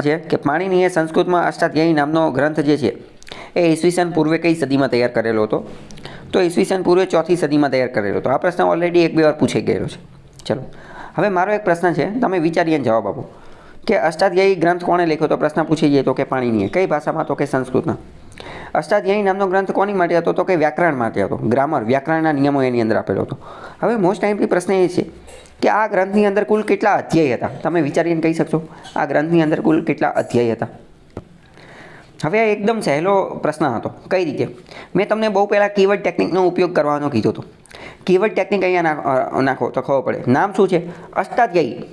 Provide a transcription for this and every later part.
છે કે પાણીનીએ સંસ્કૃતમાં અષ્ટાધ્યાયી નામનો ગ્રંથ જે છે એ ઈસવીસન પૂર્વે કઈ સદીમાં તૈયાર કરેલો હતો? તો ઈસવીસન પૂર્વે 4થી સદીમાં તૈયાર કરેલો હતો. આ પ્રશ્ન ઓલરેડી એક બે વાર પૂછાઈ ગયેલો છે. ચલો, હવે મારો એક પ્રશ્ન છે, તમે વિચારીને જવાબ આપો કે અષ્ટાધ્યાયી ગ્રંથ કોણે લખ્યો? તો પ્રશ્ન પૂછાઈ જાય તો કે પાણીનીએ. કઈ ભાષામાં? તો કે સંસ્કૃતમાં. અષ્ટાધ્યાયી નામનો ગ્રંથ કોની માટે હતો? તો કે વ્યાકરણ માટે હતો. ગ્રામર, વ્યાકરણના નિયમો એની અંદર આપેલો હતો. હવે મોસ્ટ ટાઈમલી પ્રશ્ન એ છે કે આ ગ્રંથની અંદર કુલ કેટલા અધ્યાય હતા? તમે વિચારીને કહી શકશો આ ગ્રંથની અંદર કુલ કેટલા અધ્યાય હતા? હવે આ એકદમ સહેલો પ્રશ્ન હતો. કઈ રીતે? મેં તમને બહુ પહેલાં કીવર્ડ ટેકનિકનો ઉપયોગ કરવાનો કીધો હતો. કીવર્ડ ટેકનિક અહીંયા નાખો તો ખબર પડે. નામ શું છે? અષ્ટાધ્યાયી.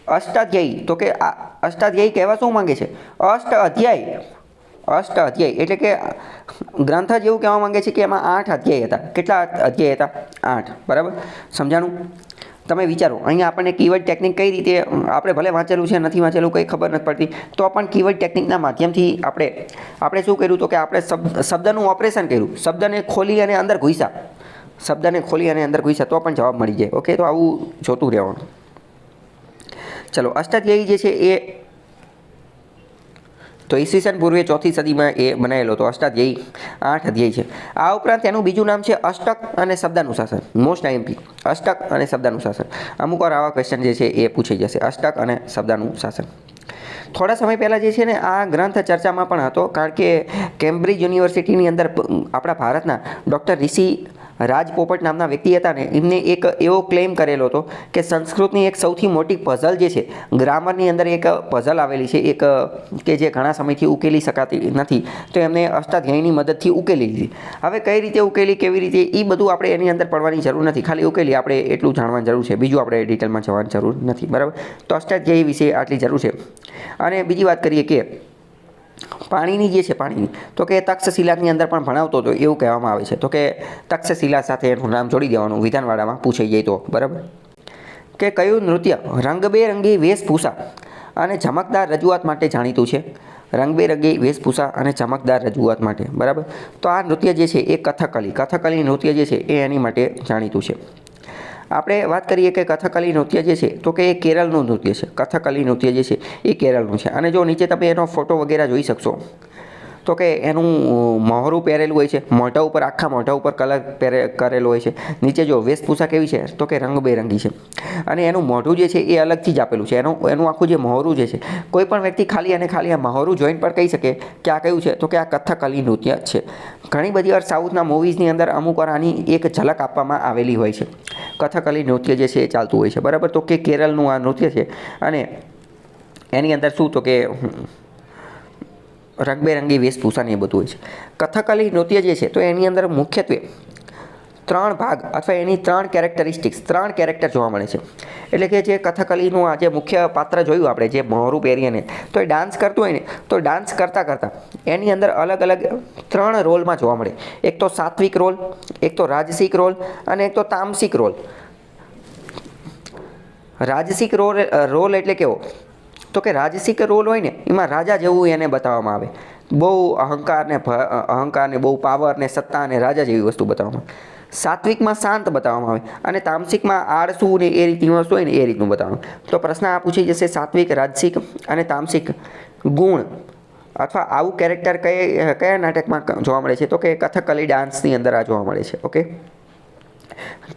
અષ્ટાધ્યાયી તો કે અષ્ટાધ્યાયી કહેવા શું માંગે છે? અષ્ટ અધ્યાય. અષ્ટ અધ્યાય એટલે કે ગ્રંથ જ એવું કહેવા માંગે છે કે એમાં 8 અધ્યાય હતા. કેટલા અધ્યાય હતા? 8. બરાબર, સમજાણું? તમે વિચારો, અહીંયા આપણને કીવર્ડ ટેકનિક કઈ રીતે, આપણે ભલે વાંચેલું છે નથી વાંચેલું કંઈ ખબર નથી પડતી, તો પણ કીવર્ડ ટેકનિકના માધ્યમથી આપણે શું કર્યું? તો કે આપણે શબ્દનું ઓપરેશન કર્યું. શબ્દને ખોલી અને અંદર ઘૂસ્યા. શબ્દને ખોલી અને અંદર ઘૂસ્યા તો પણ જવાબ મળી જાય. ઓકે, તો આવું જોતું રહેવાનું. ચલો, અષ્ટાધ્યાયી જે છે એ તો ઈસવીસન પૂર્વે 4થી સદીમાં એ બનાવેલો હતો. અષ્ટાધ્યાયી 8 અધ્યાય છે. આ ઉપરાંત એનું બીજું નામ છે અષ્ટક અને શબ્દાનુશાસન. મોસ્ટ આઈએમપી અષ્ટક અને શબ્દાનુશાસન. અમુક વાર આવા ક્વેશ્ચન જે છે એ પૂછાઈ જશે. અષ્ટક અને શબ્દાનુશાસન. થોડા સમય પહેલાં જે છે ને આ ગ્રંથ ચર્ચામાં પણ હતો, કારણ કે કેમ્બ્રિજ યુનિવર્સિટીની અંદર આપણા ભારતના ડૉક્ટર ઋષિ રાજ પોપટ નામના વ્યક્તિ હતા ને, એમને એક એવો ક્લેમ કરેલો હતો કે સંસ્કૃતની એક સૌથી મોટી પઝલ જે છે, ગ્રામરની અંદર એક પઝલ આવેલી છે એક કે જે ઘણા સમયથી ઉકેલી શકાતી નથી, તો એમને અષ્ટાધ્યાયીની મદદથી ઉકેલી લીધી. હવે કઈ રીતે ઉકેલી, કેવી રીતે, એ બધું આપણે એની અંદર પડવાની જરૂર નથી. ખાલી ઉકેલી આપણે એટલું જાણવાની જરૂર છે. બીજું આપણે ડિટેલમાં જવાની જરૂર નથી. બરાબર, તો અષ્ટાધ્યાયી વિશે આટલી જરૂર છે. અને બીજી વાત કરીએ કે પાણીની જે છે, પાણીની તો કે તક્ષશિલાની અંદર પણ ભણાવતો હતો એવું કહેવામાં આવે છે. તો કે તક્ષશિલા સાથે એનું નામ જોડી દેવાનું વિધાનવાડામાં પૂછાઈ જાય તો. બરાબર, કે કયું નૃત્ય રંગબેરંગી વેશભૂષા અને ચમકદાર રજૂઆત માટે જાણીતું છે? રંગબેરંગી વેશભૂષા અને ચમકદાર રજૂઆત માટે. બરાબર, તો આ નૃત્ય જે છે એ કથકલી નૃત્ય જે છે એ એની માટે જાણીતું છે. આપણે વાત કરીએ કે કથકલી નૃત્ય જે છે તો કે એ કેરળનું નૃત્ય છે. કથકલી નૃત્ય જે છે એ કેરળનું છે. અને જો નીચે તમે એનો ફોટો વગેરે જોઈ શકશો તો કે એનું મહોરું પહેરેલું હોય છે, મોઢા ઉપર, આખા મોઢા ઉપર કલર કરેલો હોય છે. નીચે જો વેશભૂષા કેવી છે તો કે રંગબેરંગી છે. અને એનું મોઢું જે છે એ અલગથી જ આપેલું છે. એનું આખું જે મહોરું જે છે, કોઈ પણ વ્યક્તિ ખાલી આ મહોરું જોઈને પણ કહી શકે કે આ કયું છે? તો કે આ કથકલી નૃત્ય છે. ઘણી બધી વાર સાઉથના મૂવીઝની અંદર અમુક વાર આની એક ઝલક આપવામાં આવેલી હોય છે. કથકલી નૃત્ય જે છે એ ચાલતું હોય છે. બરાબર, તો કે કેરળનું આ નૃત્ય છે. અને એની અંદર શું તો કે રંગબેરંગી વેશભૂષાને એ બધું હોય છે. કથકલી નૃત્ય જે છે તો એની અંદર મુખ્યત્વે 3 ભાગ અથવા એની 3 કેરેક્ટરિસ્ટિક્સ, 3 કેરેક્ટર જોવા મળે છે. એટલે કે જે કથકલીનું આ જે મુખ્ય પાત્ર જોયું આપણે, જે મહોરું પહેરીને તો એ ડાન્સ કરતું હોય ને, તો ડાન્સ કરતાં એની અંદર અલગ અલગ 3 રોલમાં જોવા મળે. એક તો સાત્વિક રોલ, એક તો રાજસિક રોલ અને એક તો તામસિક રોલ. રાજસિક રોલ એટલે કેવો? તો કે રાજસિક રોલ હોય ને એમાં રાજા જેવું એને બતાવવામાં આવે. બહુ અહંકાર ને બહુ પાવર ને સત્તા ને રાજા જેવી વસ્તુ બતાવવામાં આવે. સાત્વિકમાં શાંત બતાવવામાં આવે અને તામસિકમાં આળસુ ને એ રીતની વસ્તુ હોય ને એ રીતનું બતાવવામાં. તો પ્રશ્ન આ પૂછી જશે, સાત્વિક, રાજસિક અને તામસિક ગુણ અથવા આવું કેરેક્ટર કયા નાટકમાં જોવા મળે છે? તો કે કથકલી ડાન્સની અંદર આ જોવા મળે છે. ઓકે,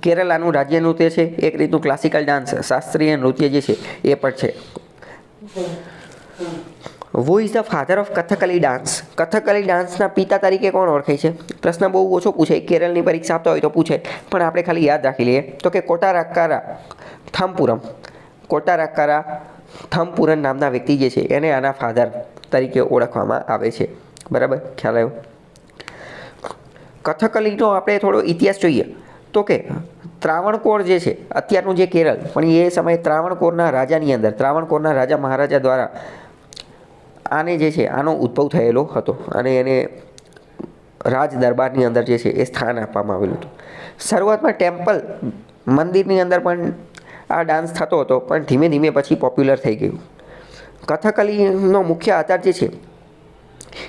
કેરલાનું રાજ્ય નૃત્ય છે, એક રીતનું ક્લાસિકલ ડાન્સ, શાસ્ત્રીય નૃત્ય જે છે એ પણ છે. Who is the father of Kathakali dance? Kathakali ડાન્સના પિતા તરીકે કોણ ઓળખાય છે? પ્રશ્ન બહુ ઓછો પૂછાય. કેરળની પરીક્ષા આપતા હોય તો પૂછે, પણ આપણે ખાલી યાદ રાખી લઈએ. તો કે કોટારાક્કારા થમ્પુરમ. કોટારાક્કારા થમ્પુરમ નામના વ્યક્તિ જે છે એને આના ફાધર તરીકે ઓળખવામાં આવે છે. બરાબર, ખ્યાલ આવ્યો? કથકલીનો આપણે થોડો ઇતિહાસ જોઈએ તો કે ત્રાવણકોર જે છે, અત્યારનું જે કેરળ, પણ એ સમયે ત્રાવણકોરના રાજાની અંદર, ત્રાવણકોરના રાજા મહારાજા દ્વારા આને જે છે આનો ઉદ્ભવ થયેલો હતો. અને એને રાજ દરબારની અંદર જે છે એ સ્થાન આપવામાં આવેલું હતું. શરૂઆતમાં ટેમ્પલ, મંદિરની અંદર પણ આ ડાન્સ થતો હતો, પણ ધીમે ધીમે પછી પોપ્યુલર થઈ ગયું. કથકલીનો મુખ્ય આધાર જે છે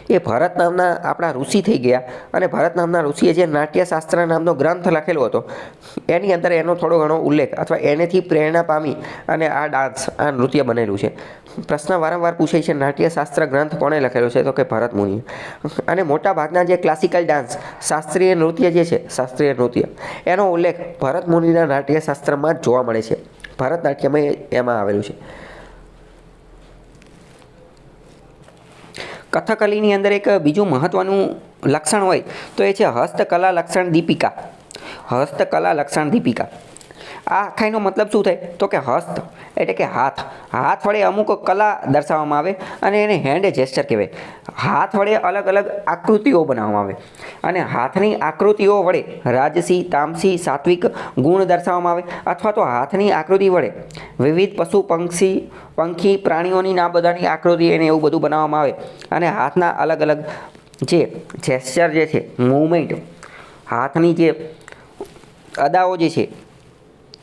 એ ભરત નામના આપણા ઋષિ થઈ ગયા અને ભરત નામના ઋષિએ જે નાટ્યશાસ્ત્ર નામનો ગ્રંથ લખેલો હતો એની અંદર એનો થોડો ઘણો ઉલ્લેખ અથવા એનેથી પ્રેરણા પામી અને આ ડાન્સ આ નૃત્ય બનેલું છે. પ્રશ્ન વારંવાર પૂછાય છે નાટ્યશાસ્ત્ર ગ્રંથ કોણે લખેલો છે? તો કે ભરત મુનિએ. અને મોટા ભાગના જે ક્લાસિકલ ડાન્સ શાસ્ત્રીય નૃત્ય જે છે શાસ્ત્રીય નૃત્ય એનો ઉલ્લેખ ભરત મુનિના નાટ્યશાસ્ત્રમાં જ જોવા મળે છે. ભરતનાટ્યમાં એમાં આવેલું છે. કથકલીની અંદર એક બીજું મહત્ત્વનું લક્ષણ હોય તો એ છે હસ્તકલા લક્ષણ દીપિકા. હસ્તકલા લક્ષણ દીપિકા આ આખાઈનો મતલબ શું થાય? તો કે હસ્ત એટલે કે હાથ વડે અમુક કલા દર્શાવવામાં આવે અને એને હેન્ડ જેસ્ચર કહેવાય. હાથ વડે અલગ અલગ આકૃતિઓ બનાવવામાં આવે અને હાથની આકૃતિઓ વડે રાજસી, તામસી, સાત્વિક ગુણ દર્શાવવામાં આવે અથવા તો હાથની આકૃતિ વડે વિવિધ પશુ પંખી પ્રાણીઓની આ બધાની આકૃતિ એને એવું બધું બનાવવામાં આવે અને હાથના અલગ અલગ જે જેસ્ચર જે છે મૂવમેન્ટ હાથની જે અદાઓ જે છે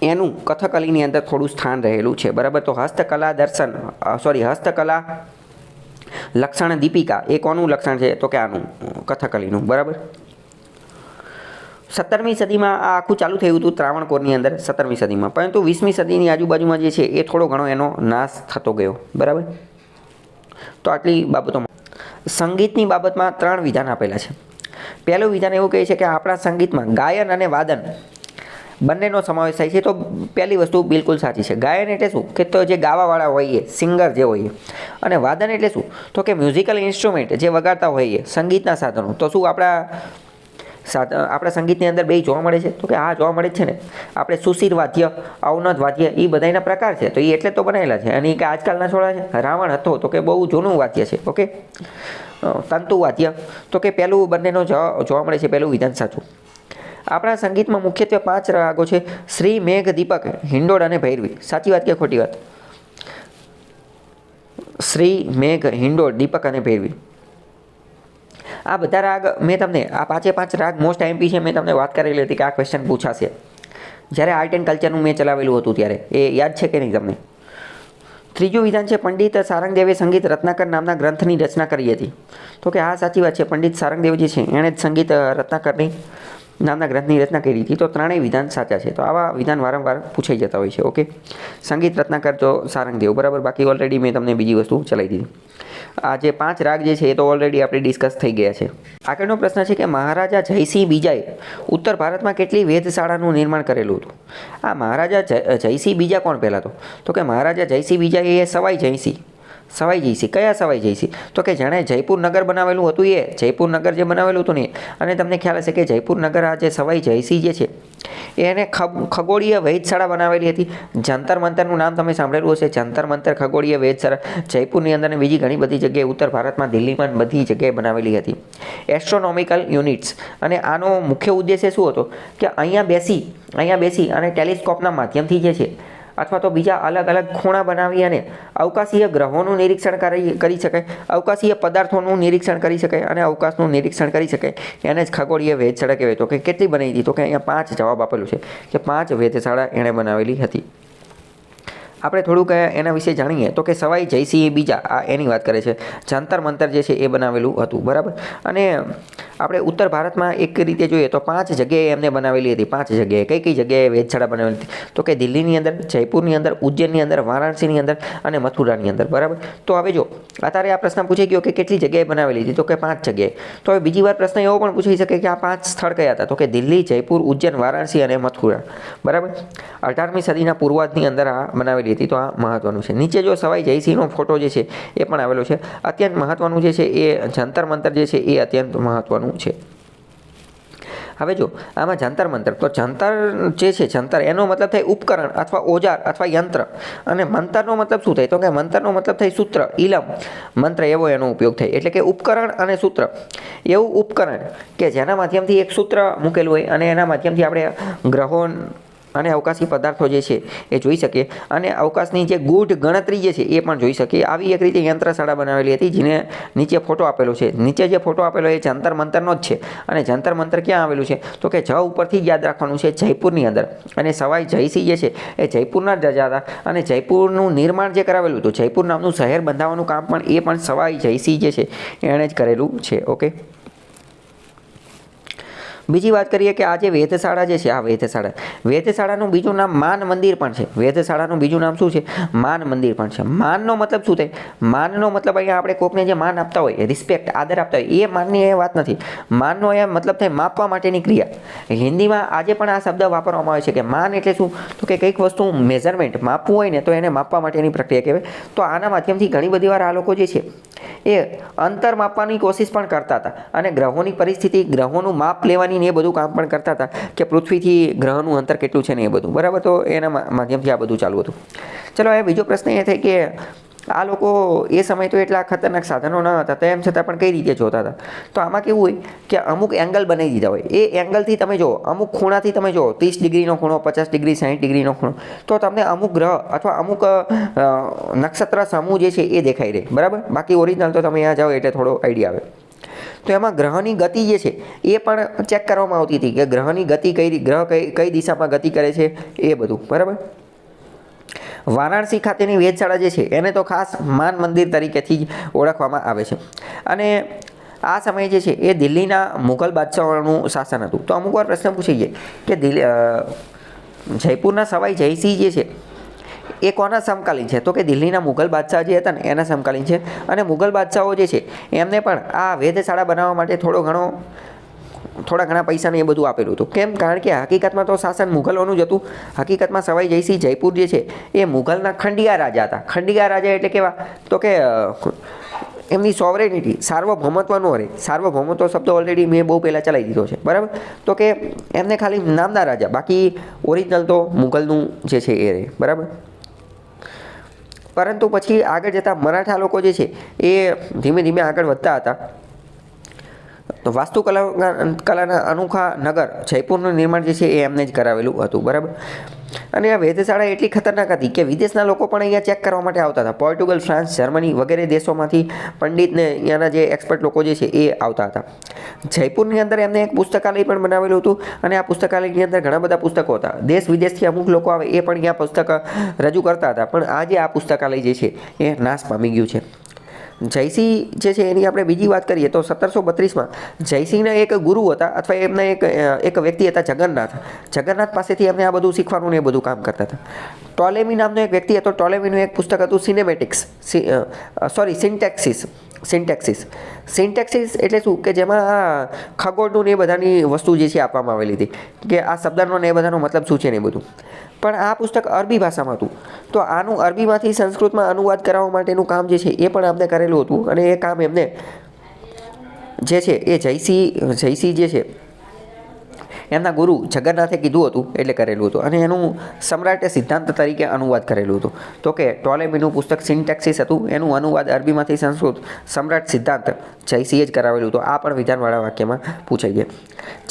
એનું કથકલીની અંદર થોડું સ્થાન રહેલું છે. બરાબર. તો હસ્તકલા હસ્તકલા લક્ષણ દીપિકા એ કોનું લક્ષણ છે? તો કે આનું કથકલીનું. બરાબર. 17મી સદીમાં આ આખું ચાલુ થયું હતું ત્રાવણકોરની અંદર 17મી સદીમાં, પરંતુ 20મી સદીની આજુબાજુમાં જે છે એ થોડો ઘણો એનો નાશ થતો ગયો. બરાબર. તો આટલી બાબતોમાં સંગીતની બાબતમાં 3 વિધાન આપેલા છે. પહેલું વિધાન એવું કહે છે કે આપણા સંગીતમાં ગાયન અને વાદન બંનેનો સમાવેશ થાય છે. તો પહેલી વસ્તુ બિલકુલ સાચી છે. ગાયન એટલે શું? કે તો જે ગાવાવાળા હોઈએ, સિંગર જે હોઈએ. અને વાદન એટલે શું? તો કે મ્યુઝિકલ ઇન્સ્ટ્રુમેન્ટ જે વગાડતા હોઈએ, સંગીતના સાધનો. તો શું આપણા સંગીતની અંદર બે જોવા મળે છે? તો કે હા, જોવા મળે છે ને. આપણે સુશીર વાદ્ય, અવનદ વાદ્ય એ બધાના પ્રકાર છે. તો એ એટલે તો બનાવેલા છે. અને કે આજકાલના છોડા છે. રાવણ હતો તો કે બહુ જૂનું વાદ્ય છે. ઓકે. તંતુ વાદ્ય તો કે પહેલું બંનેનો જોવા મળે છે. પહેલું વિધાન સાચું. આપણા સંગીતમાં મુખ્યત્વે 5 રાગો છે: શ્રી, મેઘ, દીપક, હિંડોળ અને ભૈરવી. સાચી વાત કે ખોટી વાત? શ્રી, મેઘ, હિંડોળ, દીપક અને ભૈરવી આ બધા રાગ મેં તમને આ 5 રાગ મોસ્ટ આઈએમપી છે. મેં તમને વાત કરેલી હતી કે આ ક્વેશ્ચન પૂછાશે જ્યારે આર્ટ એન્ડ કલ્ચરનું મેં ચલાવેલું હતું ત્યારે. એ યાદ છે કે નહીં તમને? ત્રીજું વિધાન છે પંડિત સારંગદેવે સંગીત રત્નાકર નામના ગ્રંથની રચના કરી હતી. તો કે હા, સાચી વાત છે. પંડિત સારંગદેવ જે છે એણે જ સંગીત રત્નાકરની નામના ગ્રંથની રચના કરી હતી. તો ત્રણેય વિધાન સાચા છે. તો આવા વિધાન વારંવાર પૂછાઈ જતા હોય છે. ઓકે. સંગીત રત્નાકર તો સારંગદેવ. બરાબર. બાકી ઓલરેડી મેં તમને બીજી વસ્તુ ચલાવી દીધી. આ જે 5 રાગ જે છે એ તો ઓલરેડી આપણે ડિસ્કસ થઈ ગયા છે. આગળનો પ્રશ્ન છે કે મહારાજા જયસિંહ બીજાએ ઉત્તર ભારતમાં કેટલી વેધશાળાનું નિર્માણ કરેલું હતું? આ મહારાજા જયસિંહ બીજા કોણ પહેલાં? તો કે મહારાજા જયસિંહ બીજા એ સવાઈ જયસિંહ. કયા સવાઈ જયસિંહ? તો કે જેણે જયપુર નગર બનાવેલું હતું એ જયપુર નગર જે બનાવેલું હતું ને. અને તમને ખ્યાલ હશે કે જયપુર નગર આ જે સવાઈ જયસિંહ જે છે એને ખગોળીય વેધશાળા બનાવેલી હતી. જંતર મંતરનું નામ તમે સાંભળેલું હશે. જંતર મંતર ખગોળીય વેધશાળા જયપુરની અંદર અને બીજી ઘણી બધી જગ્યાએ ઉત્તર ભારતમાં, દિલ્હીમાં બધી જગ્યાએ બનાવેલી હતી. Astronomical units. અને આનો મુખ્ય ઉદ્દેશ્ય શું હતો? કે અહીંયા બેસી અને ટેલિસ્કોપના માધ્યમથી જે છે અથવા તો બીજા અલગ અલગ ખૂણા બનાવી અને અવકાશીય ગ્રહોનું નિરીક્ષણ કરી શકાય, અવકાશીય પદાર્થોનું નિરીક્ષણ કરી શકાય અને અવકાશનું નિરીક્ષણ કરી શકાય. એને જ ખગોળીય વેધશાળા કહેવાય. તો કે કેટલી બનાવી હતી? તો કે અહીંયા 5 જવાબ આપેલું છે કે 5 વેધશાળા એણે બનાવેલી હતી. આપણે થોડુંક એના વિશે જાણીએ તો કે સવાઈ જયસિંહ બીજા આ એની વાત કરે છે. જંતર મંતર જે છે એ બનાવેલું હતું. બરાબર. અને આપણે ઉત્તર ભારતમાં એક રીતે જોઈએ તો 5 જગ્યાએ એમને બનાવેલી હતી. 5 જગ્યાએ કઈ જગ્યાએ વેધશાળા બનાવેલી હતી? તો કે દિલ્હીની અંદર, જયપુરની અંદર, ઉજ્જૈનની અંદર, વારાણસીની અંદર અને મથુરાની અંદર. બરાબર. તો હવે જો અત્યારે આ પ્રશ્ન પૂછાઈ ગયો કે કેટલી જગ્યાએ બનાવેલી હતી? તો કે 5 જગ્યાએ. તો હવે બીજી વાર પ્રશ્ન એવો પણ પૂછાઈ શકે કે આ 5 સ્થળ કયા હતા? તો કે દિલ્હી, જયપુર, ઉજ્જૈન, વારાણસી અને મથુરા. બરાબર. 18મી સદીના પૂર્વાર્ધની અંદર આ બનાવેલી હતી. તો આ મહત્વનું છે. નીચે જો સવાઈ જયસિંહનો ફોટો જે છે એ પણ આવેલો છે. અત્યંત મહત્વનું જે છે એ જંતર મંતર જે છે એ અત્યંત મહત્વનું છે. હવે જો આમાં જંતર મંતર, તો જંતર જે છે જંતર એનો મતલબ થાય ઉપકરણ અથવા ઓજાર અથવા યંત્ર. અને મંતરનો મતલબ શું થાય? તો કે મંતરનો મતલબ થાય સૂત્ર, ઇલમ, મંત્ર એવો એનો ઉપયોગ થાય. એટલે કે ઉપકરણ અને સૂત્ર. એવું ઉપકરણ કે જેના માધ્યમથી એક સૂત્ર મૂકેલું હોય અને એના માધ્યમથી આપણે ગ્રહો અને અવકાશી પદાર્થો જે છે એ જોઈ શકીએ અને અવકાશની જે ગૂઢ ગણતરી જે છે એ પણ જોઈ શકીએ. આવી એક રીતે યંત્રશાળા બનાવેલી હતી, જેને નીચે ફોટો આપેલો છે. નીચે જે ફોટો આપેલો એ જંતર મંતરનો જ છે. અને જંતર મંતર ક્યાં આવેલું છે? તો કે જ ઉપરથી જ યાદ રાખવાનું છે, જયપુરની અંદર. અને સવાઈ જયસિંહ જે છે એ જયપુરના જ રાજા હતા અને જયપુરનું નિર્માણ જે કરાવેલું હતું, જયપુર નામનું શહેર બંધાવવાનું કામ પણ એ પણ સવાઈ જયસિંહ જે છે એણે જ કરેલું છે. ઓકે, બીજી વાત કરીએ કે આ જે વેધશાળા જે છે, આ વેધશાળાનું બીજું નામ માન મંદિર પણ છે. વેધશાળાનું બીજું નામ શું છે? માન મંદિર પણ છે. માનનો મતલબ શું થાય? માનનો મતલબ અહીંયા આપણે કોકને જે માન આપતા હોય, રિસ્પેક્ટ, આદર આપતા હોય, એ માનની એ વાત નથી. માનનો એ મતલબ થાય માપવા માટેની ક્રિયા. હિન્દીમાં આજે પણ આ શબ્દ વાપરવામાં આવે છે કે માન એટલે શું? તો કે કંઈક વસ્તુ મેઝરમેન્ટ માપવું હોય ને તો એને માપવા માટેની પ્રક્રિયા કહેવાય. તો આના માધ્યમથી ઘણી બધી વાર આ લોકો જે છે એ અંતર માપવાની કોશિશ પણ કરતા હતા અને ગ્રહોની પરિસ્થિતિ, ગ્રહોનું માપ લેવાની એ બધું કામ પણ કરતા હતા કે પૃથ્વીથી ગ્રહનું અંતર કેટલું છે ને એ બધું. બરાબર, તો એના માધ્યમથી આ બધું ચાલુ હતું. ચલો, હવે બીજો પ્રશ્ન એ થાય કે આ લોકો એ સમય તો એટલા ખતરનાક સાધનો ન હતા, તેમ છતાં પણ કઈ રીતે જોતા હતા? તો આમાં કેવું હોય કે અમુક એંગલ બનાવી દીધા હોય. એ એંગલથી તમે જુઓ, અમુક ખૂણાથી તમે જુઓ, 30 ડિગ્રીનો ખૂણો, 50 ડિગ્રી, 60 ડિગ્રીનો ખૂણો, તો તમને અમુક ગ્રહ અથવા અમુક નક્ષત્ર સમૂહ જે છે એ દેખાઈ રહે. બરાબર, બાકી ઓરિજિનલ તો તમે અહીંયા જાઓ એટલે થોડો આઈડિયા આવે. તો એમાં ગ્રહની ગતિ જે છે એ પણ ચેક કરવામાં આવતી હતી કે ગ્રહની ગતિ કઈ દિશામાં ગતિ કરે છે એ બધું. બરાબર, વારાણસી ખાતેની વેધશાળા જે છે એને તો ખાસ માન મંદિર તરીકેથી જ ઓળખવામાં આવે છે. અને આ સમયે જે છે એ દિલ્હીના મુઘલ બાદશાહોનું શાસન હતું. તો અમુક વાર પ્રશ્ન પૂછાઈ જાય કે જયપુરના સવાઈ જયસિંહ જે છે એ કોના સમકાલીન છે? તો કે દિલ્હીના મુઘલ બાદશાહ જે હતા ને એના સમકાલીન છે. અને મુઘલ બાદશાહો જે છે એમને પણ આ વેધશાળા બનાવવા માટે થોડા ઘણા પૈસાને એ બધું આપેલું હતું. કેમ? કારણ કે હકીકતમાં તો શાસન મુઘલોનું જ હતું. હકીકતમાં સવાઈ જયસિંહ જયપુર જે છે એ મુઘલના ખંડિયા રાજા હતા. ખંડિયા રાજા એટલે કેવા? તો કે એમની સોવરેનિટી, સાર્વભૌમત્વ ન રહે. સાર્વભૌમત્વ શબ્દ ઓલરેડી મેં બહુ પહેલાં ચલાવી દીધો છે. બરાબર, તો કે એમને ખાલી નામના રાજા, બાકી ઓરિજિનલ તો મુઘલનું જે છે એ રહે. બરાબર, પરંતુ પછી આગળ જતાં મરાઠા લોકો જે છે એ ધીમે ધીમે આગળ વધતા હતા. તો વાસ્તુકલાના અનોખા નગર જયપુરનું નિર્માણ જે છે એ એમને જ કરાવેલું હતું. બરાબર, અને આ વેધશાળા એટલી ખતરનાક હતી કે વિદેશના લોકો પણ અહીંયા ચેક કરવા માટે આવતા હતા. પોર્ટુગલ, ફ્રાન્સ, જર્મની વગેરે દેશોમાંથી પંડિતને અહીંયાના જે એક્સપર્ટ લોકો જે છે એ આવતા હતા. જયપુરની અંદર એમને એક પુસ્તકાલય પણ બનાવેલું હતું અને આ પુસ્તકાલયની અંદર ઘણા બધા પુસ્તકો હતા. દેશ વિદેશથી અમુક લોકો આવે એ પણ અહીંયા પુસ્તક રજૂ કરતા હતા. પણ આજે આ પુસ્તકાલય જે છે એ નાશ પામી ગયું છે. જયસિંહ જે છે એની આપણે બીજી વાત કરીએ તો 1732માં જયસિંહના એક ગુરુ હતા અથવા એમના એક વ્યક્તિ હતા જગન્નાથ. જગન્નાથ પાસેથી એમને આ બધું શીખવાનું ને એ બધું કામ કરતા હતા. ટોલેમી નામનો એક વ્યક્તિ હતો. ટોલેમીનું એક પુસ્તક હતું સિન્ટેક્સિસ એટલે શું? કે જેમાં ખગોળનું ને એ બધાની વસ્તુ જે છે આપવામાં આવેલી હતી કે આ શબ્દનો ને એ બધાનો મતલબ શું છે ને એ બધું. પણ આ પુસ્તક અરબી ભાષામાં હતું. તો આનું અરબીમાંથી સંસ્કૃતમાં અનુવાદ કરાવવા માટેનું કામ જે છે એ પણ આપણે કરેલું હતું. અને એ કામ એમને જે છે એ જયસિંહ જે છે એમના ગુરુ જગન્નાથે કીધું હતું એટલે કરેલું હતું. અને એનું સમ્રાટે સિદ્ધાંત તરીકે અનુવાદ કરેલું હતું. તો કે ટોલેમીનું પુસ્તક સિન્ટેક્સિસ હતું, એનું અનુવાદ અરબીમાંથી સંસ્કૃત સમ્રાટ સિદ્ધાંત જયસિંહે જ કરાવેલું હતું. આ પણ વિધાનવાળા વાક્યમાં પૂછાઈ જાય.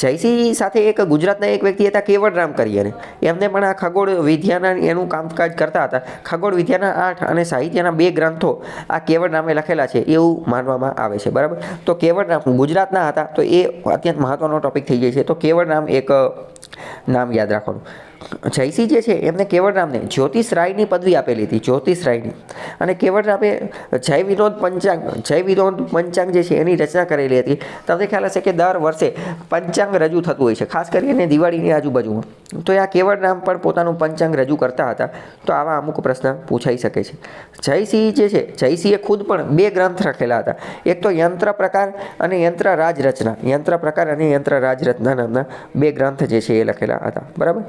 જયસિંહ સાથે એક ગુજરાતના એક વ્યક્તિ હતા કેવડરામ કરીને. એમને પણ આ ખગોળ વિદ્યાના એનું કામકાજ કરતા હતા. ખગોળ વિદ્યાના 8 અને સાહિત્યના 2 ગ્રંથો આ કેવડરામે લખેલા છે એવું માનવામાં આવે છે. બરાબર, તો કેવડરામ ગુજરાતના હતા તો એ અત્યંત મહત્વનો ટોપિક થઈ જાય છે. તો કેવડરામ એક નામ યાદ રાખવાનું. જયસિંહ જે છે એમને કેવડરામને જ્યોતિષ રાયની પદવી આપેલી હતી. જ્યોતિષ રાયની. અને કેવડરામે જય વિનોદ પંચાંગ જે છે એની રચના કરેલી હતી. તમને ખ્યાલ હશે કે દર વર્ષે પંચાંગ રજૂ થતું હોય છે, ખાસ કરીને દિવાળીની આજુબાજુમાં. તો આ કેવડરામ પણ પોતાનું પંચાંગ રજૂ કરતા હતા. તો આવા અમુક પ્રશ્ન પૂછાઈ શકે છે. જયસિંહ જે છે, જયસિંહે ખુદ પણ 2 ગ્રંથ લખેલા હતા. એક તો યંત્ર પ્રકાર અને યંત્ર રાજ રચના. યંત્ર પ્રકાર અને યંત્ર રાજ રચના નામના 2 ગ્રંથ જે છે એ લખેલા હતા. બરાબર,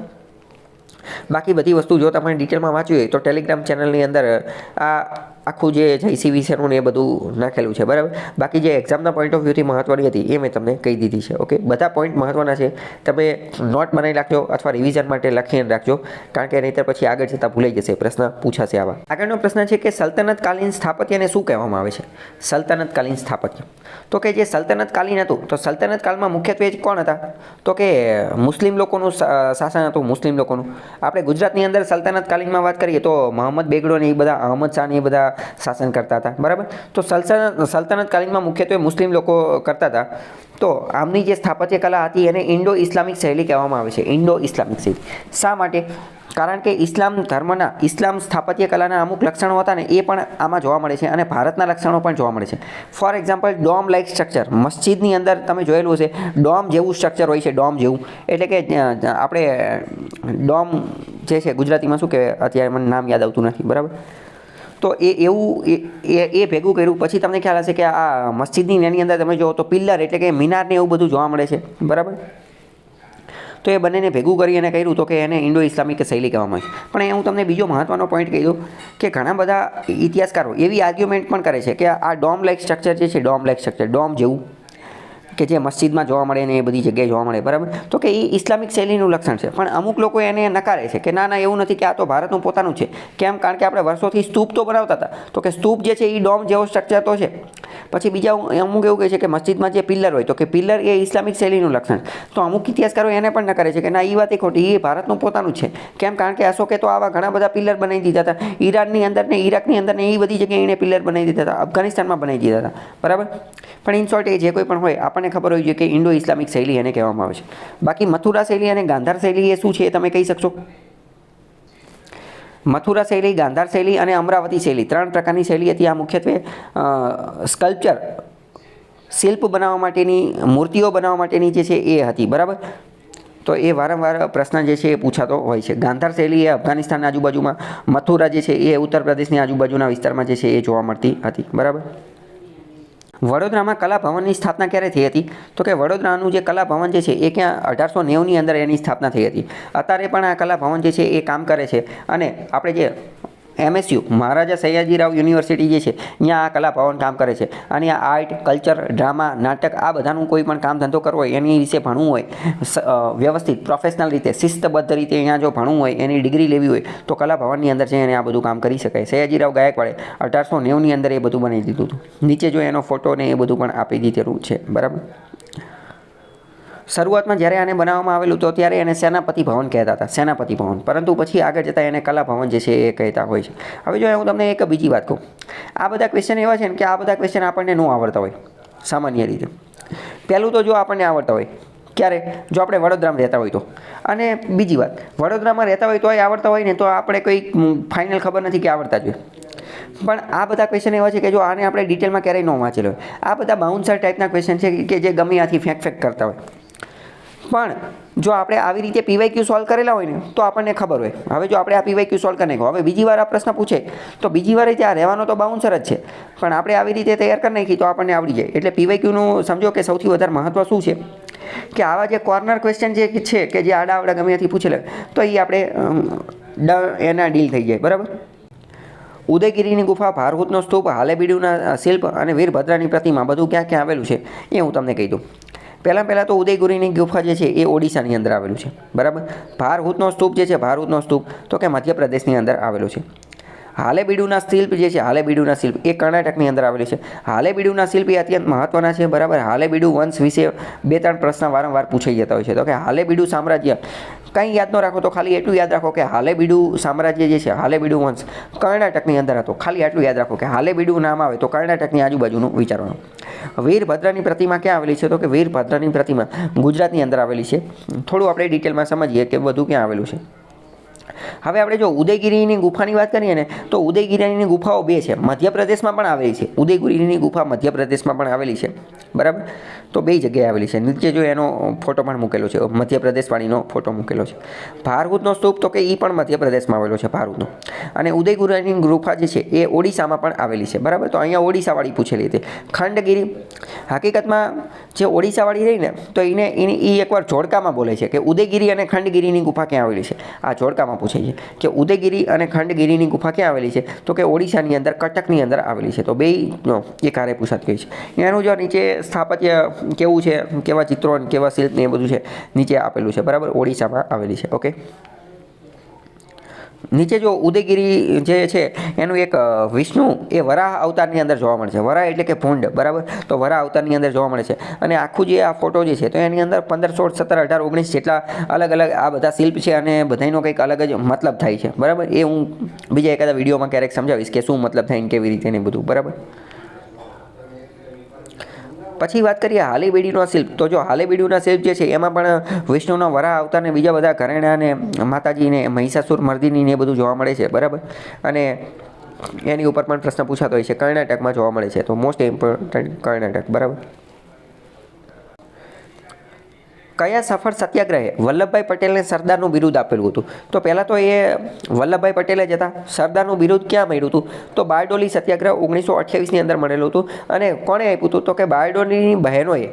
બાકી બધી વસ્તુ જો તમે ડિટેલમાં વાંચવી હોય તો ટેલિગ્રામ ચેનલની અંદર આ આખું જે જયસિંહ વિશેનું ને એ બધું નાખેલું છે, બરાબર. બાકી જે એક્ઝામના પોઈન્ટ ઓફ વ્યૂથી મહત્ત્વની હતી એ મેં તમને કહી દીધી છે. ઓકે, બધા પોઈન્ટ મહત્ત્વના છે. તમે નોટ બનાવી રાખજો અથવા રિવિઝન માટે લખીને રાખજો, કારણ કે નહીંતર પછી આગળ જતાં ભૂલાઈ જશે, પ્રશ્ન પૂછાશે આવા. આગળનો પ્રશ્ન છે કે સલ્તનતકાલીન સ્થાપત્યને શું કહેવામાં આવે છે? સલ્તનતકાલીન સ્થાપત્ય, તો કે જે સલ્તનતકાલીન હતું તો સલ્તનતકાળમાં મુખ્યત્વે કોણ હતા? તો કે મુસ્લિમ લોકોનું શાસન હતું, મુસ્લિમ લોકોનું. આપણે ગુજરાતની અંદર સલ્તનતકાલીનમાં વાત કરીએ તો મોહમ્મદ બેગડો ને એ બધા, અહમદ શાહ ને એ બધા શાસન કરતા હતા, બરાબર. તો સલ્તનતકાલીનમાં મુખ્યત્વે મુસ્લિમ લોકો કરતા હતા. તો આમની જે સ્થાપત્ય કલા હતી એને ઇન્ડો ઇસ્લામિક શૈલી કહેવામાં આવે છે. ઇન્ડો ઇસ્લામિક શૈલી શા માટે? કારણ કે ઇસ્લામ સ્થાપત્ય કલાના અમુક લક્ષણો હતા ને એ પણ આમાં જોવા મળે છે, અને ભારતના લક્ષણો પણ જોવા મળે છે. For example, dome like structure. મસ્જિદની અંદર તમે જોયેલું હશે, ડોમ જેવું સ્ટ્રક્ચર હોય છે, ડોમ જેવું. એટલે કે આપણે ડોમ જે છે ગુજરાતીમાં શું કહેવાય, અત્યારે મને નામ યાદ આવતું નથી, બરાબર. તો એ ભેગું કર્યું પછી તમને ખ્યાલ હશે કે આ મસ્જિદની એની અંદર તમે જુઓ તો પિલ્લર એટલે કે મિનારને એવું બધું જોવા મળે છે, બરાબર. તો એ બંનેને ભેગું કરી અને કર્યું તો કે એને ઇન્ડો ઇસ્લામિક શૈલી કહેવામાં આવે છે. પણ એ હું તમને બીજો મહત્ત્વનો પોઈન્ટ કહી દઉં કે ઘણા બધા ઇતિહાસકારો એવી આર્ગ્યુમેન્ટ પણ કરે છે કે આ ડોમ લાઇક સ્ટ્રક્ચર જે છે, ડોમ લાઇક સ્ટ્રક્ચર, ડોમ જેવું કે જે મસ્જિદમાં જોવા મળે ને એ બધી જગ્યાએ જોવા મળે, બરાબર. તો કે એ ઇસ્લામિક શૈલીનું લક્ષણ છે. પણ અમુક લોકો એને નકારે છે કે ના ના એવું નથી, કે આ તો ભારતનું પોતાનું છે. કેમ? કારણ કે આપણે વર્ષોથી સ્તૂપ તો બનાવતા હતા, તો કે સ્તૂપ જે છે એ ડોમ જેવો સ્ટ્રક્ચર તો છે. પછી બીજા અમુક એવું કહે છે કે મસ્જિદમાં જે પિલ્લર હોય તો કે પિલ્લર એ ઇસ્લામિક શૈલીનું લક્ષણ. તો અમુક ઇતિહાસકારો એને પણ નકારે છે કે ના, એ વાત એ ખોટી, એ ભારતનું પોતાનું છે. કેમ? કારણ કે અશોકે તો આવા ઘણા બધા પિલ્લર બનાવી દીધા હતા, ઈરાનની અંદર ને ઈરાકની અંદર ને એ બધી જગ્યાએ એને પિલ્લર બનાવી દીધા હતા, અફઘાનિસ્તાનમાં બનાવી દીધા હતા, બરાબર. પણ ઇન શોર્ટ એ જે કોઈ પણ હોય આપણને ખબર હોવી જોઈએ કે ઇન્ડો ઇસ્લામિક શૈલી એને કહેવામાં આવે છે. બાકી મથુરા શૈલી અને ગાંધાર શૈલી એ શું છે એ તમે કહી શકશો? મથુરા શૈલી, ગાંધાર શૈલી અને અમરાવતી શૈલી 3 પ્રકારની શૈલી હતી. આ મુખ્યત્વે સ્કલ્પચર, શિલ્પ બનાવવા માટેની, મૂર્તિઓ બનાવવા માટેની જે છે એ હતી, બરાબર. તો એ વારંવાર પ્રશ્ન જે છે એ પૂછાતો હોય છે. ગાંધાર શૈલી એ અફઘાનિસ્તાનની આજુબાજુમાં, મથુરા જે છે એ ઉત્તર પ્રદેશની આજુબાજુના વિસ્તારમાં જે છે એ જોવા મળતી હતી, બરાબર. વડોદરામાં કલા ભવનની સ્થાપના ક્યારે થઈ હતી? તો કે વડોદરાનું જે કલા ભવન જે છે એ ક્યાં 1890ની અંદર એની સ્થાપના થઈ હતી. અત્યારે પણ આ કલા ભવન જે છે એ કામ કરે છે, અને આપણે જે MSU મહારાજા સયાજીરાવ યુનિવર્સિટી જે છે અહીંયા આ કલા ભવન કામ કરે છે. અને આ આર્ટ, કલ્ચર, ડ્રામા, નાટક આ બધાનું કોઈ પણ કામ ધંધો કરવો હોય, એની વિશે ભણવું હોય વ્યવસ્થિત પ્રોફેશનલ રીતે, શિસ્તબદ્ધ રીતે અહીંયા જો ભણવું હોય, એની ડિગ્રી લેવી હોય તો કલા ભવનની અંદર જઈને આ બધું કામ કરી શકાય. સયાજીરાવ ગાયકવાડે 1890ની અંદર એ બધું બનાવી દીધું હતું. નીચે જો એનો ફોટો ને એ બધું પણ આપી દીધેલું છે, બરાબર. શરૂઆતમાં જ્યારે આને બનાવવામાં આવેલું તો ત્યારે એને સેનાપતિ ભવન કહેતા હતા, સેનાપતિ ભવન. પરંતુ પછી આગળ જતાં એને કલા ભવન જે છે એ કહેતા હોય છે. હવે જો હું તમને એક બીજી વાત કહું, આ બધા ક્વેશ્ચન એવા છે ને કે આ બધા ક્વેશ્ચન આપણને ન આવડતા હોય સામાન્ય રીતે. પહેલું તો જો આપણને આવડતા હોય ક્યારે? જો આપણે વડોદરામાં રહેતા હોય તો. અને બીજી વાત, વડોદરામાં રહેતા હોય તોય આવડતા હોય ને તો આપણે કોઈ ફાઇનલ ખબર નથી કે આવડતા જ હોય. પણ આ બધા ક્વેશ્ચન એવા છે કે જો આને આપણે ડિટેલમાં ક્યારેય ન વાંચેલો હોય. આ બધા બાઉન્સર ટાઈપના ક્વેશ્ચન છે કે જે ગમે ત્યાંથી ફેંક કરતા હોય. પણ જો આપણે આવી રીતે PYQ સોલ્વ કરેલા હોય ને તો આપણને ખબર હોય. હવે જો આપણે આ PYQ સોલ્વ કરી નાખ્યો, હવે બીજી વાર આ પ્રશ્ન પૂછે તો બીજી વાર ત્યાં રહેવાનો તો બાઉન્સર જ છે, પણ આપણે આવી રીતે તૈયાર કરી નાખી તો આપણને આવડી જાય. એટલે PYQનું સમજો કે સૌથી વધારે મહત્ત્વ શું છે કે આવા જે કોર્નર ક્વેશ્ચન જે છે કે જે આડા આવડા ગમે ત્યાંથી પૂછેલા તો એ આપણે એના ડીલ થઈ જાય, બરાબર. ઉદયગીરીની ગુફા, ભારહૂતનો સ્તૂપ, હાલેબીડુના શિલ્પ અને વીરભદ્રની પ્રતિમા બધું ક્યાં ક્યાં આવેલું છે એ હું તમને કહી દઉં. પહેલાં તો ઉદયગીરીની ગુફા જે છે એ ઓડિશાની અંદર આવેલું છે, બરાબર. ભારહૂતનો સ્તૂપ જે છે, ભારહૂતનો સ્તૂપ તો કે મધ્યપ્રદેશની અંદર આવેલું છે. હાલેબીડુના શિલ્પ જે છે, હાલેબીડુના શિલ્પ એ કર્ણાટકની અંદર આવેલી છે. હાલેબીડુના શિલ્પ એ અત્યંત મહત્ત્વના છે, બરાબર. હાલેબીડુ વંશ વિશે 2-3 પ્રશ્ન વારંવાર પૂછાઈ જતા હોય છે. તો કે હાલેબીડુ સામ્રાજ્ય કંઈ યાદ ન રાખો તો ખાલી એટલું યાદ રાખો કે હાલેબીડુ સામ્રાજ્ય જે છે, હાલેબીડુ વંશ કર્ણાટકની અંદર હતો. ખાલી આટલું યાદ રાખો કે હાલેબીડુ નામ આવે તો કર્ણાટકની આજુબાજુનું વિચારવાનું. વીરભદ્રની પ્રતિમા ક્યાં આવેલી છે? તો કે વીરભદ્રની પ્રતિમા ગુજરાતની અંદર આવેલી છે. થોડું આપણે ડિટેલમાં સમજીએ કે બધું ક્યાં આવેલું છે. હવે આપણે જો ઉદયગીરીની ગુફાની વાત કરીએ ને તો ઉદયગીરીની ગુફાઓ 2 છે, મધ્યપ્રદેશમાં પણ આવેલી છે. ઉદયગીરીની ગુફા મધ્યપ્રદેશમાં પણ આવેલી છે, બરાબર. તો 2 જગ્યાએ આવેલી છે. નીચે જો એનો ફોટો પણ મૂકેલો છે, મધ્યપ્રદેશ વાળીનો ફોટો મૂકેલો છે. ભારહૂતનો સ્તૂપ તો કે એ પણ મધ્યપ્રદેશમાં આવેલો છે, ભારહૂતનો. અને ઉદયગીરીની ગુફા જે છે એ ઓડિશામાં પણ આવેલી છે, બરાબર. તો અહીંયા ઓડિશાવાળી પૂછેલી હતી. ખંડગીરી હકીકતમાં જે ઓડિશાવાળી રહી ને તો એને એકવાર જોડકામાં બોલે છે કે ઉદયગીરી અને ખંડગીરીની ગુફા ક્યાં આવેલી છે. આ જોડકામાં ગુફામાં પૂછાય છે કે ઉદયગીરી અને ખંડગીરીની ગુફા ક્યાં આવેલી છે, તો કે ઓડિશાની અંદર કટકની અંદર આવેલી છે. તો બેયનો એ કાર્ય પૂછાતી હોય છે. એનું જો નીચે સ્થાપત્ય કેવું છે, કેવા ચિત્રો કેવા શિલ્પ ને એ બધું છે નીચે આપેલું છે, બરાબર. ઓડિશામાં આવેલી છે. ઓકે, નીચે જો ઉદયગીરી જે છે એનું એક વિષ્ણુ એ વરાહ અવતારની અંદર જોવા મળે છે. વરાહ એટલે કે ભૂંડ, બરાબર. તો વરાહ અવતારની અંદર જોવા મળે છે. અને આખું જે આ ફોટો જે છે તો એની અંદર 15, 16, 17, 18, 19 જેટલા અલગ અલગ આ બધા શિલ્પ છે અને બધાનો કંઈક અલગ જ મતલબ થાય છે, બરાબર. એ હું બીજા એકાદા વિડીયોમાં ક્યારેક સમજાવીશ કે શું મતલબ થાય ને કેવી રીતે ને બધું, બરાબર. પછી વાત કરીએ હાલીબીડીનો શિલ્પ. તો જો હાલીબીડીના શિલ્પ જે છે એમાં પણ વિષ્ણુનો વરાહ અવતારને બીજા બધા ઘરેણા અને માતાજીને મહિષાસુર મર્દિની ને એ બધું જોવા મળે છે, બરાબર. અને એની ઉપર પણ પ્રશ્ન પૂછાતો હોય છે. કર્ણાટકમાં જોવા મળે છે. તો મોસ્ટ ઇમ્પોર્ટન્ટ કર્ણાટક, બરાબર. કયા સફળ સત્યાગ્રહે વલ્લભભાઈ પટેલને સરદારનું બિરુદ આપેલું હતું? તો પહેલાં તો એ વલ્લભભાઈ પટેલે જ હતા. સરદારનું બિરુદ ક્યાં મળ્યું હતું? તો બારડોલી સત્યાગ્રહ 1928ની અંદર મળેલું હતું. અને કોણે આપ્યું હતું? તો કે બારડોલીની બહેનોએ,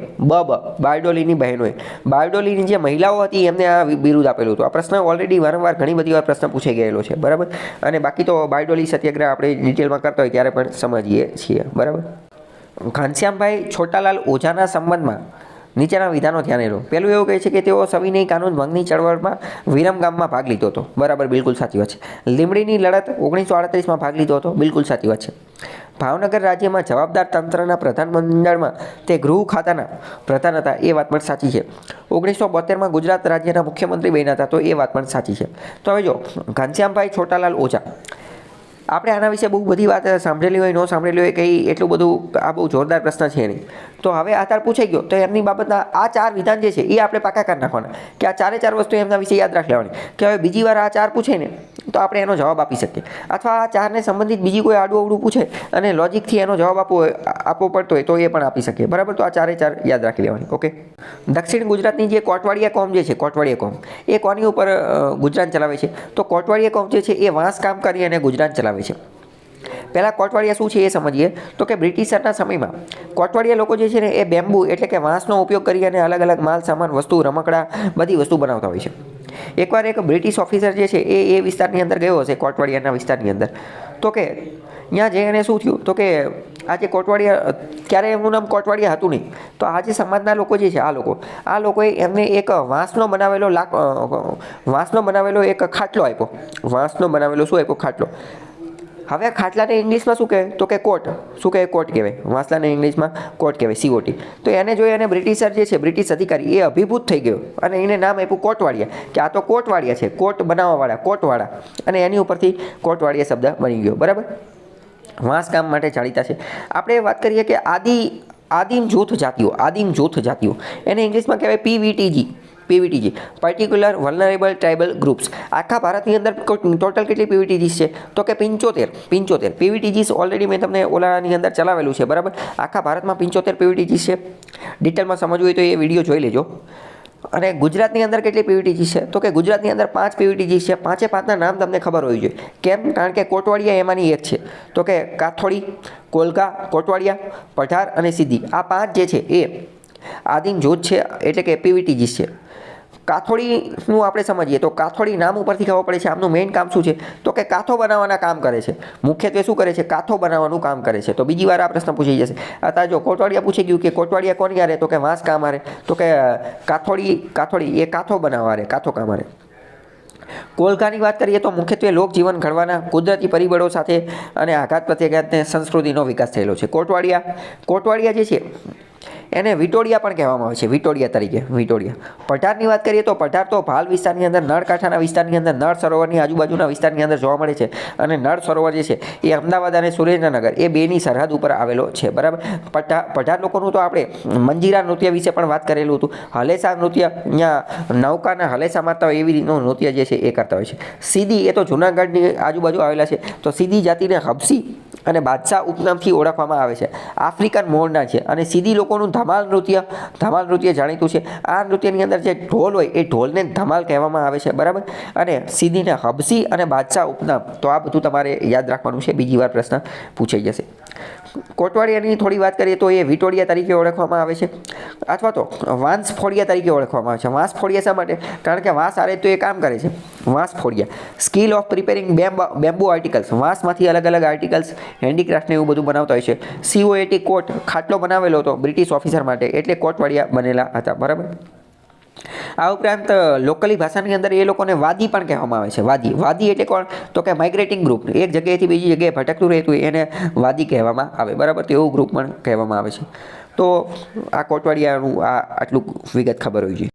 બારડોલીની બહેનોએ, બારડોલીની જે મહિલાઓ હતી એમને આ બિરુદ આપેલું હતું. આ પ્રશ્ન ઓલરેડી વારંવાર ઘણી બધી વાર પ્રશ્ન પૂછાઈ ગયેલો છે, બરાબર. અને બાકી તો બારડોલી સત્યાગ્રહ આપણે ડિટેલમાં કરતા હોય ત્યારે પણ સમજીએ છીએ, બરાબર. ઘનશ્યામભાઈ છોટાલાલ ઓઝાના સંબંધમાં નીચેના વિધાનો ધ્યાને લો. પહેલું એવું કહે છે કે તેઓ સવિનય કાનૂન ભંગની ચળવળમાં વિરમગામમાં ભાગ લીધો હતો, બરાબર, બિલકુલ સાચી વાત છે. લીંબડીની લડત 1938માં ભાગ લીધો હતો, બિલકુલ સાચી વાત છે. ભાવનગર રાજ્યમાં જવાબદાર તંત્રના પ્રધાનમંડળમાં તે ગૃહ ખાતાના પ્રધાન હતા, એ વાત પણ સાચી છે. 1972માં ગુજરાત રાજ્યના મુખ્યમંત્રી બન્યા હતા, તો એ વાત પણ સાચી છે. તો હવે જો ઘનશ્યામભાઈ છોટાલાલ ઓઝા, આપણે આના વિશે બહુ બધી વાત સાંભળેલી હોય, ન સાંભળેલી હોય, કંઈ એટલું બધું આ બહુ જોરદાર પ્રશ્ન છે નહીં. તો હવે આધાર પૂછાઈ ગયો તો એમની બાબતના આ 4 વિધાન જે છે એ આપણે પાકા કરી નાખવાના કે આ 4 વસ્તુ એમના વિશે યાદ રાખી લેવાની કે હવે બીજી વાર આ 4 પૂછે ને તો આપણે એનો જવાબ આપી શકીએ. અથવા આ 4ને સંબંધિત બીજી કોઈ આડું અવડું પૂછે અને લોજિકથી એનો જવાબ આપવો પડતો હોય તો એ પણ આપી શકીએ, બરાબર. તો આ 4 યાદ રાખી લેવાની. ઓકે, દક્ષિણ ગુજરાતની જે કોટવાડિયા કોમ જે છે, કોટવાડિયા કોમ એ કોની ઉપર ગુજરાન ચલાવે છે? તો કોટવાડિયા કોમ જે છે એ વાંસ કામ કરી અને ગુજરાન ચલાવે છે. પહેલાં કોટવાડિયા શું છે એ સમજીએ. તો કે બ્રિટિશરના સમયમાં કોટવાડિયા લોકો જે છે ને એ બેમ્બુ એટલે કે વાંસનો ઉપયોગ કરી અને અલગ અલગ માલ સામાન, વસ્તુ, રમકડા, બધી વસ્તુ બનાવતા હોય છે. એકવાર એક બ્રિટિશ ઓફિસર જે છે એ વિસ્તારની અંદર ગયો હશે, કોટવાડિયાના વિસ્તારની અંદર. તો કે ત્યાં જઈને શું થયું? તો કે આ જે કોટવાડિયા, ત્યારે એમનું નામ કોટવાડિયા હતું નહીં. તો આ જે સમાજના લોકો જે છે આ લોકોએ એમને એક વાંસનો બનાવેલો એક ખાટલો આપ્યો. વાંસનો બનાવેલો શું આપ્યો? ખાટલો. હવે ખાટલાને ઇંગ્લિશમાં શું કહે? તો કે કોટ. શું કહે? કોટ કહેવાય. વાંસલાને ઇંગ્લિશમાં કોટ કહેવાય, COT. તો એને જોઈ અને બ્રિટિશર જે છે, બ્રિટિશ અધિકારી, એ અભિભૂત થઈ ગયો અને એને નામ આપ્યું કોટવાડિયા, કે આ તો કોટવાડિયા છે, કોટ બનાવવાવાળા, કોટવાળા. અને એની ઉપરથી કોટવાડિયા શબ્દ બની ગયો, બરાબર. વાંસ કામ માટે જાણીતા છે. આપણે વાત કરીએ કે આદિમ જૂથ જાતિઓ, એને ઇંગ્લિશમાં કહેવાય PVTG, particular vulnerable tribal groups. આખા ભારતની અંદર ટોટલ કેટલી PVTGs છે? તો કે 75 PVTGs ઓલરેડી મેં તમને ઓલાની અંદર ચલાવેલું છે, બરાબર. આખા ભારતમાં 75 PVTGs છે. ડિટેલમાં સમજવું હોય તો એ વિડીયો જોઈ લેજો. અને ગુજરાતની અંદર કેટલી PVTGs છે? તો કે ગુજરાતની અંદર 5 PVTGs છે. 5ના નામ તમને ખબર હોવી જોઈએ. કેમ? કારણ કે કોટવાડિયા એમાંની એક છે. તો કે કાથોડી, કોલકા, કોટવાડિયા, પઠાર અને સિદ્ધી, આ 5 જે છે એ આદિમ જૂથ છે, એટલે કે PVTGs છે. કાથોડીનું આપણે સમજીએ તો કાથોડી નામ ઉપરથી ખબર પડે છે આમનું મેઇન કામ શું છે? તો કે કાથો બનાવવાના કામ કરે છે. મુખ્યત્વે શું કરે છે? કાથો બનાવવાનું કામ કરે છે. તો બીજી વાર આ પ્રશ્ન પૂછાઈ જશે. અત્યારે જો કોટવાડિયા પૂછી ગયું કે કોટવાડિયા કોની હારે? તો કે વાંસ કામ હારે. તો કે કાથોડી એ કાથો બનાવવા હારે, કાથો કામ હારે. કોલકાની વાત કરીએ તો મુખ્યત્વે લોકજીવન ઘડવાના કુદરતી પરિબળો સાથે અને આઘાત પ્રત્યાઘાતને સંસ્કૃતિનો વિકાસ થયેલો છે. કોટવાડિયા જે છે એને વિટોડિયા પણ કહેવામાં આવે છે, વિટોડિયા તરીકે. પઠારની વાત કરીએ તો પઠાર તો ભાલ વિસ્તારની અંદર, નળકાંઠાના વિસ્તારની અંદર, નળ સરોવરની આજુબાજુના વિસ્તારની અંદર જોવા મળે છે. અને નળ સરોવર જે છે એ અમદાવાદ અને સુરેન્દ્રનગર એ બેની સરહદ ઉપર આવેલો છે, બરાબર. પઠાર લોકોનું તો આપણે મંજીરા નૃત્ય વિશે પણ વાત કરેલું હતું. હલેસા નૃત્ય, અહીંયા નૌકાના હલેસા મારતા હોય એવી રીતનું નૃત્ય જે છે એ કરતા હોય છે. સીધી એ તો જૂનાગઢની આજુબાજુ આવેલા છે. તો સીધી જાતિને હબસી અને બાદશાહ ઉપનામથી ઓળખવામાં આવે છે. આફ્રિકન મૂળના છે. અને સીધી લોકોનું ધમાલ નૃત્ય જાણીતું છે. આ નૃત્યની અંદર જે ઢોલ હોય એ ઢોલને ધમાલ કહેવામાં આવે છે, બરાબર. અને સીધીને હબસી અને બાદશાહ ઉપનામ, તો આ બધું તમારે યાદ રાખવાનું છે, બીજી વાર પ્રશ્ન પૂછાઈ જશે. કોટવાડિયાની થોડી વાત કરીએ તો એ વિટોડિયા તરીકે ઓળખવામાં આવે છે અથવા તો વાંસફોડિયા તરીકે ઓળખવામાં આવે છે. વાંસફોડિયા શા માટે? કારણ કે વાંસ આરે તો એ કામ કરે છે. Vansfodia skill of preparing bamboo articles, વાંસમાંથી અલગ અલગ આર્ટિકલ્સ, હેન્ડીક્રાફ્ટને એવું બધું બનાવતા હોય છે. COAT કોટ ખાટલો બનાવેલો હતો બ્રિટિશ ઓફિસર માટે, એટલે કોટવાડિયા બનેલા હતા. બરાબર. આ ઉપરાંત લોકલી ભાષાની અંદર એ લોકોને વાદી પણ કહેવામાં આવે છે. વાદી એટલે કોણ? તો કે માઇગ્રેટિંગ ગ્રુપ, એક જગ્યાએથી બીજી જગ્યાએ ભટકતું રહેતું એને વાદી કહેવામાં આવે. બરાબર. તો એવું ગ્રુપ પણ કહેવામાં આવે છે. તો આ કોટવાડિયાનું આટલું વિગત ખબર હોવી જોઈએ.